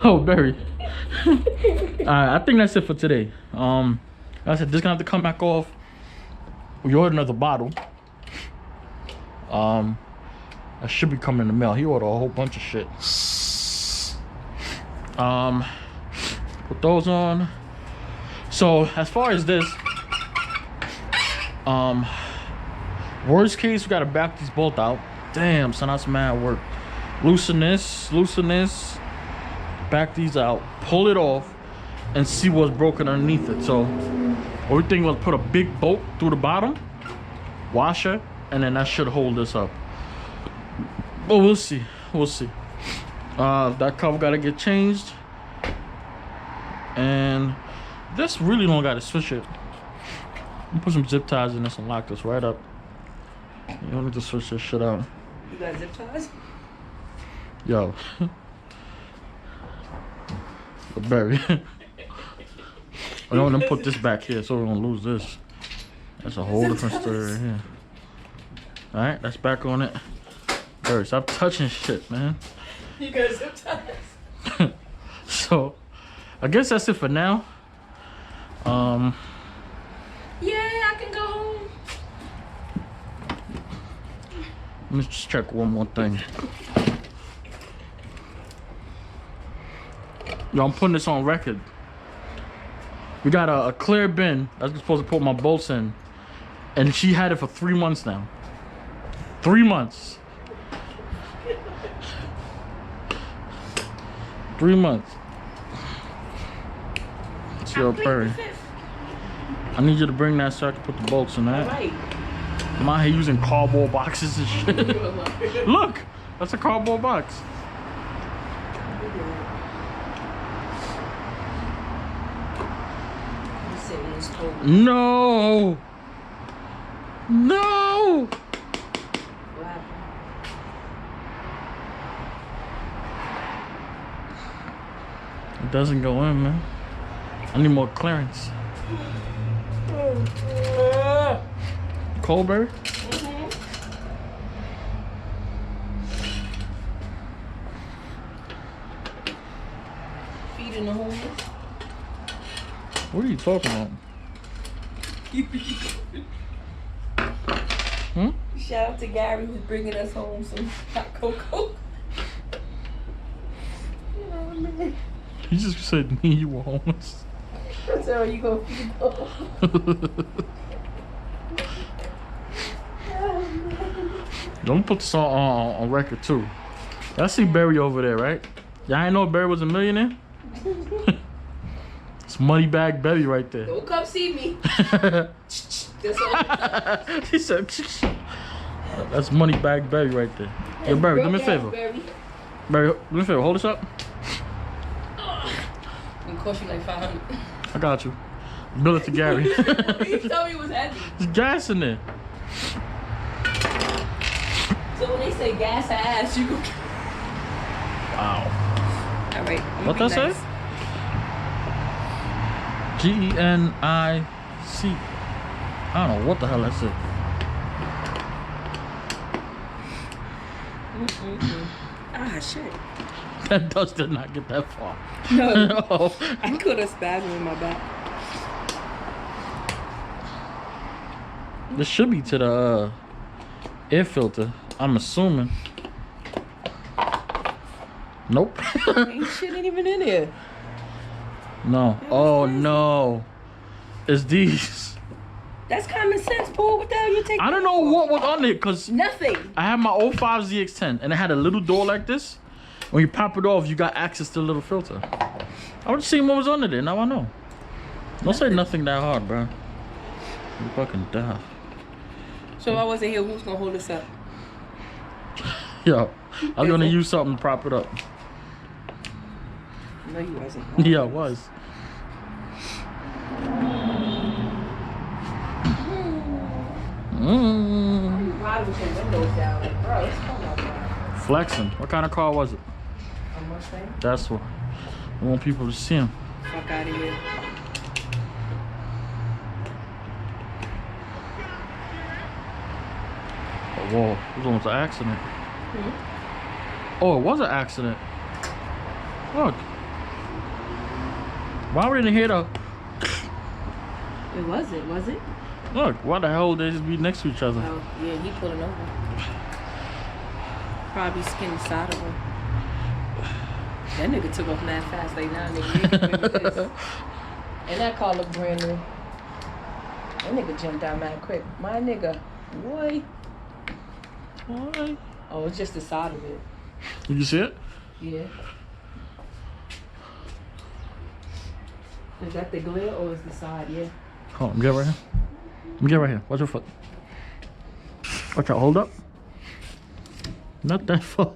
Oh, Barry. Alright, I think that's it for today. Like I said, this gonna have to come back off. We ordered another bottle. That should be coming in the mail. He ordered a whole bunch of shit. Put those on. So as far as this, worst case, we gotta back these both out. Damn, son, that's mad work. Loosen this, back these out, pull it off, and see what's broken underneath it. So what we think was put a big bolt through the bottom, washer, and then that should hold this up. But we'll see. That cover gotta get changed, and this really don't gotta switch it. Put some zip ties in this and lock this right up. You don't need to switch this shit out. You got zip ties? Yo. Barry. I don't want to put this back here so we don't lose this. That's a whole different story right here. Alright, that's back on it. Barry, stop touching shit, man. You got zip ties? So, I guess that's it for now. Yeah, I can go home. Let me just check one more thing. Yo, I'm putting this on record. We got a clear bin that's supposed to put my bolts in, and she had it for 3 months now. 3 months. 3 months. Yo, Perry, I need you to bring that so I can put the bolts in that. Right. I'm out here using cardboard boxes and shit. Look, that's a cardboard box. No! No! It doesn't go in, man. I need more clearance. Colberry? Feeding the homeless? What are you talking about? Hmm? Shout out to Gary who's bringing us home some hot cocoa. You know what I mean? You just said me, you were homeless. So you gonna feed them? Don't put this on record too. I see Barry over there, right? Y'all ain't know Barry was a millionaire? It's money bag Barry right there. Don't come see me. That's all. He said, that's money bag Barry right there. Hey Barry, do me a favor. Barry, do me a favor, hold this up. It cost you like 500. I got you. Bill it to Gary. You told me it was heavy. There's gas in there. So when they say gas ass, you go. Wow. All right. What that say? G-E-N-I-C. I don't know what the hell that said. Ah, shit. That dust did not get that far. No. Oh. I could have spasmed in my back. This should be to the air filter, I'm assuming. Nope. Ain't shit ain't even in here. No. Oh no. It's these. That's common sense, Paul. What the hell you taking? I don't know what was on it because Nothing. I have my 05 ZX10 and it had a little door like this. When you pop it off, you got access to the little filter. I was just seeing what was under there. Now I know. Don't say nothing that hard, bro. You fucking die. So if I wasn't here, who's gonna hold us up? Yo, I was gonna use something to prop it up. No, you wasn't. Yeah, I was. Ride with your windows down, like, bro. It's cold outside. Flexing. What kind of car was it? A Mustang? That's what. I want people to see him. Fuck out of here. Oh, whoa, it was almost an accident. Hmm? Oh, it was an accident. Look, Why we didn't hear the... It wasn't, was it? Look, why the hell they just be next to each other? Oh, yeah, he pulling over. Probably skinned the side of her. That nigga took off mad fast. Like, nah, nigga. And that car looked brand new. That nigga jumped out mad quick. My nigga. Boy. What? Oh, it's just the side of it. Did you see it? Yeah. Is that the glare or is the side? Yeah. Hold on, get right here. Get right here. Watch your foot. Watch out, hold up. Not that far.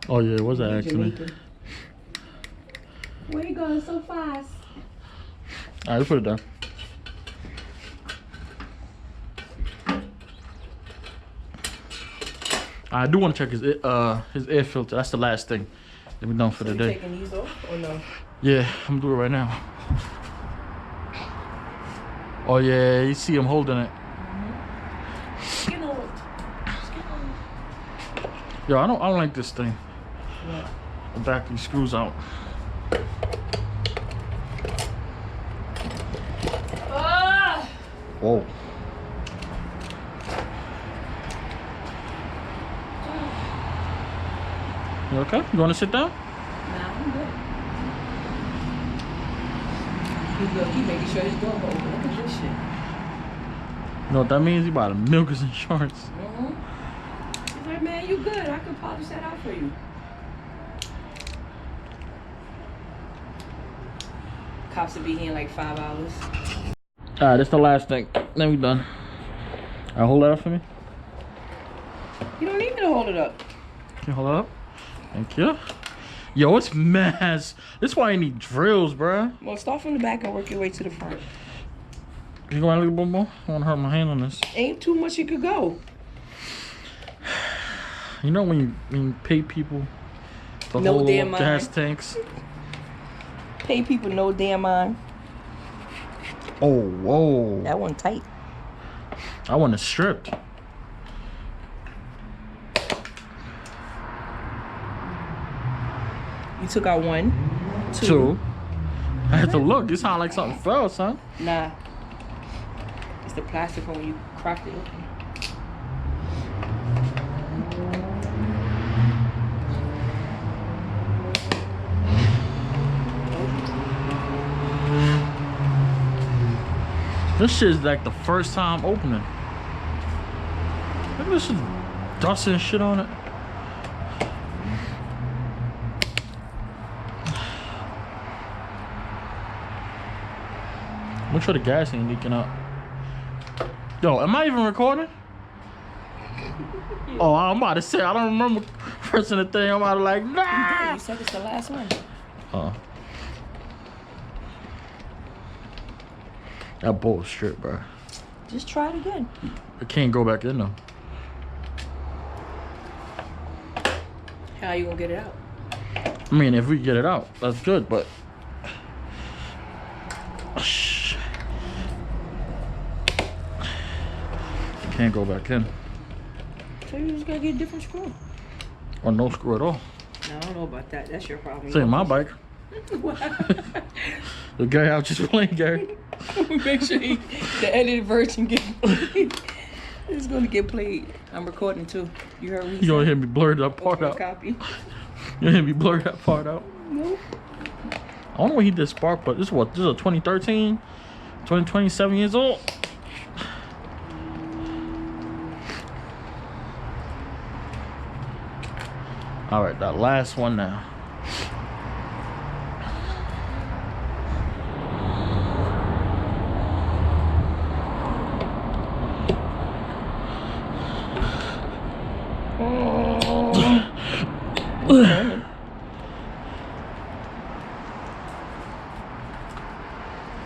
Oh yeah, it was an accident. Where you going so fast? Alright, put it down. I do want to check his air filter. That's the last thing that we're done for the day. Taking these off or no? Yeah, I'm doing it right now. Oh yeah, you see him holding it. Skin on it. Yo, I don't like this thing. What? The back these screws out. Ah! Whoa. You okay? You want to sit down? Nah, I'm good. He's good. He making sure his door open. Look at this shit. You know what that means? He about to milk his insurance. He's like, man, you good. I can polish that out for you. Cops will be here in like 5 hours. Alright, that's the last thing. Then we done. Alright, hold that up for me. You don't need me to hold it up. Can you hold it up? Thank you. Yo, it's mass. This is why I need drills, bruh. Well, start from the back and work your way to the front. You going a little bit more? I want to hurt my hand on this. Ain't too much you could go. You know when you pay people to No hold damn up gas mind. tanks? Pay people no damn mind. Oh, whoa. That one tight. I want it stripped. You took out one, Two. I had to look. This sound like something fell, son. Nah. It's the plastic when you cracked it open. This shit is like the first time opening. Look at this shit, dust and shit on it. Make sure the gas ain't leaking out. Yo, am I even recording? Oh, I'm about to say, I don't remember pressing the thing. I'm about to like, nah. You said it's the last one. That bullshit, bro. Just try it again. It can't go back in though. How you gonna get it out? I mean, if we get it out, that's good, but it can't go back in. So you just gotta get a different screw. Or no screw at all. No, I don't know about that. That's your problem. This ain't my bike. The guy out just playing, Gary. Make sure the edited version get played. It's gonna get played. I'm recording too. You heard me? You gonna hear me blur that part out. Copy. You gonna hear me blur that part out. Nope. I don't know when he did spark, but this is what? This is a 2013? 27 years old? All right, that last one now.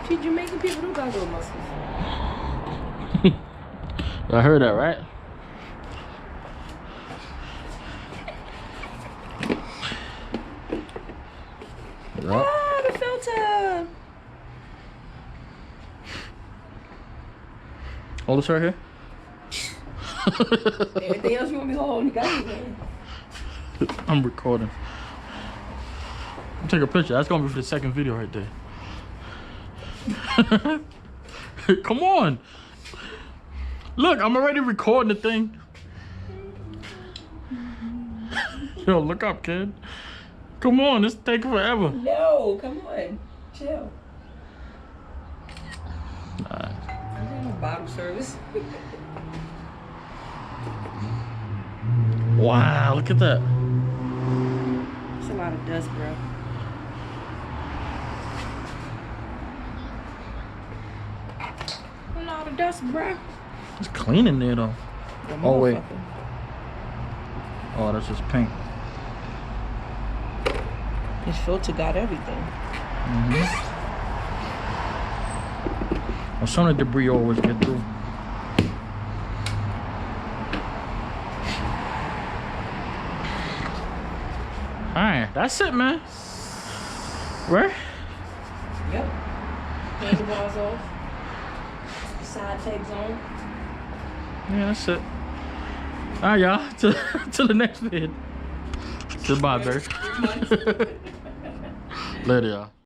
See, Jamaican people do got little muscles. I heard that, right? Yep. Ah, the filter. Hold this right here. Everything else you want me to hold, you got it, man. I'm recording. Take a picture. That's gonna be for the second video right there. Come on. Look, I'm already recording the thing. Yo, look up, kid. Come on, this taking forever. No, come on. Chill. Alright. Bottle service. Wow, look at that. It's a lot of dust, bro. A lot of dust, bro. It's clean in there though. Oh wait. Oh, that's just paint. This filter got everything. Well, some of the debris always get through. Alright, that's it, man. Right? Yep. Handlebars off. Side tags on. Yeah, that's it. Alright, y'all. Till the next vid. Goodbye, baby. Later, y'all.